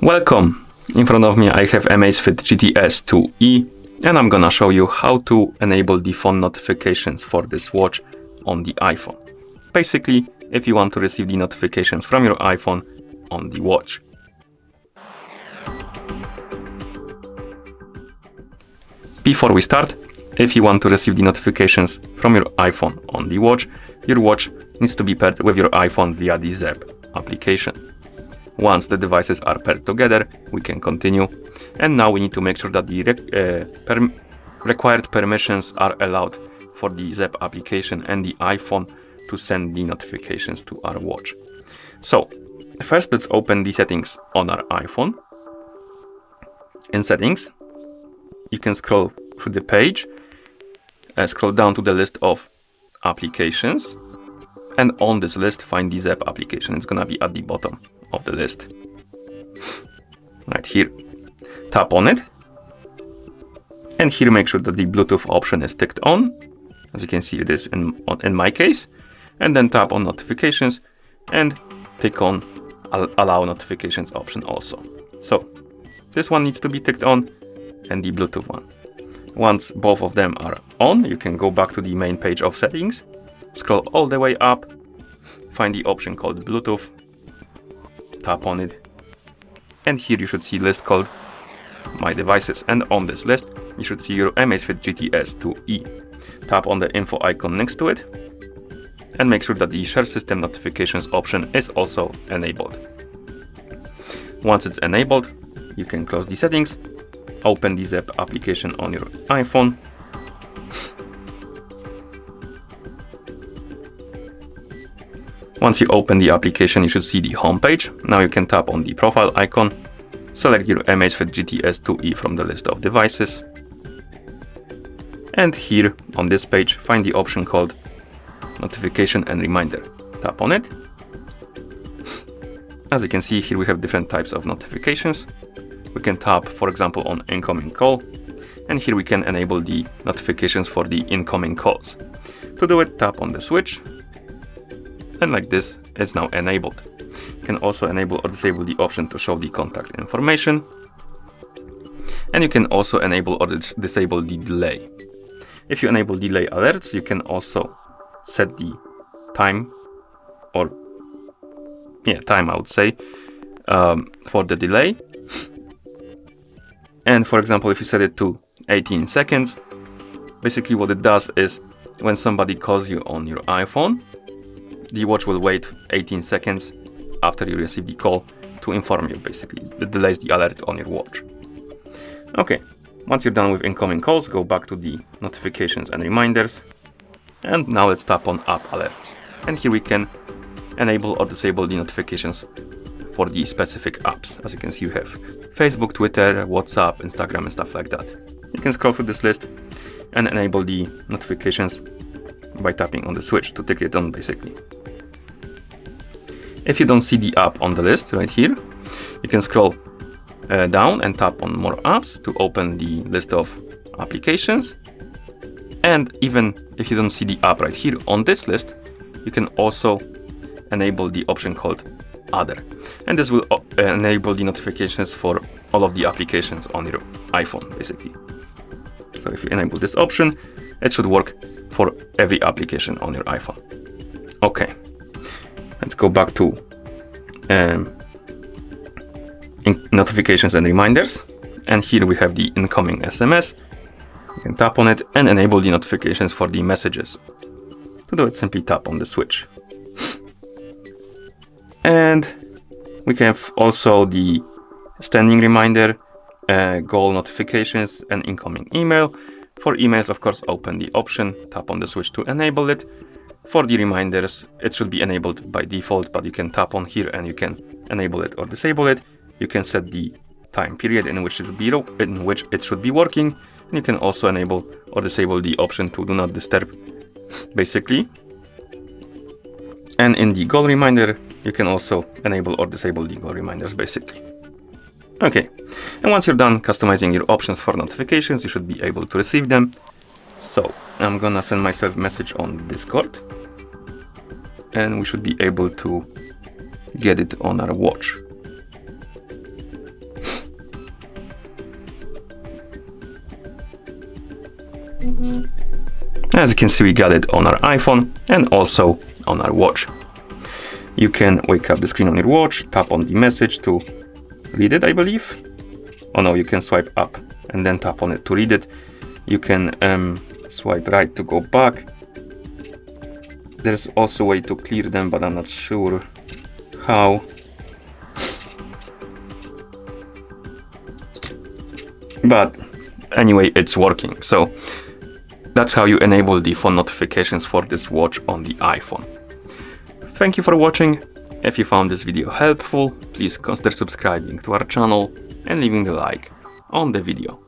Welcome! In front of me I have AMAZFIT GTS 2E and I'm gonna show you how to enable the phone notifications for this watch on the iPhone. Basically, if you want to receive the notifications from your iPhone on the watch. Before we start, if you want to receive the notifications from your iPhone on the watch, your watch needs to be paired with your iPhone via the ZEP application. Once the devices are paired together, we can continue. And now we need to make sure that the required permissions are allowed for the ZEP application and the iPhone to send the notifications to our watch. So first, let's open the settings on our iPhone. In settings, you can scroll through the page, scroll down to the list of applications, and on this list find the ZEP application. It's gonna be at the bottom of the list, right here. Tap on it, and here make sure that the Bluetooth option is ticked on. As you can see, it is in my case. And then tap on notifications and tick on allow notifications option also. So this one needs to be ticked on and the Bluetooth one. Once both of them are on, you can go back to the main page of settings, scroll all the way up, find the option called Bluetooth, tap on it, and here you should see a list called My Devices, and on this list you should see your AMAZFIT GTS 2E. Tap on the info icon next to it and make sure that the Share System Notifications option is also enabled. Once it's enabled, you can close the settings, open the ZEP application on your iPhone, once you open the application, you should see the home page. Now you can tap on the profile icon, select your AMAZFIT GTS 2E from the list of devices, and here on this page find the option called Notification and Reminder. Tap on it. As you can see, here we have different types of notifications. We can tap, for example, on Incoming Call, and here we can enable the notifications for the incoming calls. To do it, tap on the switch, and like this, it's now enabled. You can also enable or disable the option to show the contact information. And you can also enable or disable the delay. If you enable delay alerts, you can also set the time, or time I would say, for the delay. And for example, if you set it to 18 seconds, basically what it does is when somebody calls you on your iPhone, the watch will wait 18 seconds after you receive the call to inform you, basically. It delays the alert on your watch. Okay, once you're done with incoming calls, go back to the notifications and reminders. And now let's tap on app alerts. And here we can enable or disable the notifications for the specific apps. As you can see, you have Facebook, Twitter, WhatsApp, Instagram, and stuff like that. You can scroll through this list and enable the notifications by tapping on the switch to tick it on, basically. If you don't see the app on the list right here, you can scroll down and tap on More Apps to open the list of applications. And even if you don't see the app right here on this list, you can also enable the option called Other. And this will enable the notifications for all of the applications on your iPhone, basically. So if you enable this option, it should work for every application on your iPhone. Okay, let's go back to notifications and reminders. And here we have the incoming SMS. You can tap on it and enable the notifications for the messages. To do it, simply tap on the switch. And we have also the standing reminder, goal notifications, and incoming email. For emails, of course, open the option, tap on the switch to enable it. For the reminders, it should be enabled by default, but you can tap on here and you can enable it or disable it. You can set the time period in which it should be working. And you can also enable or disable the option to do not disturb, basically. And in the goal reminder, you can also enable or disable the goal reminders, basically. Okay, and once you're done customizing your options for notifications, you should be able to receive them. So I'm gonna send myself a message on Discord, and we should be able to get it on our watch. As you can see, we got it on our iPhone and also on our watch. You can wake up the screen on your watch, tap on the message to read it, I believe. Oh no, you can swipe up and then tap on it to read it. You can swipe right to go back. There's also a way to clear them, but I'm not sure how. But anyway, it's working. So that's how you enable the phone notifications for this watch on the iPhone. Thank you for watching. If you found this video helpful, please consider subscribing to our channel and leaving a like on the video.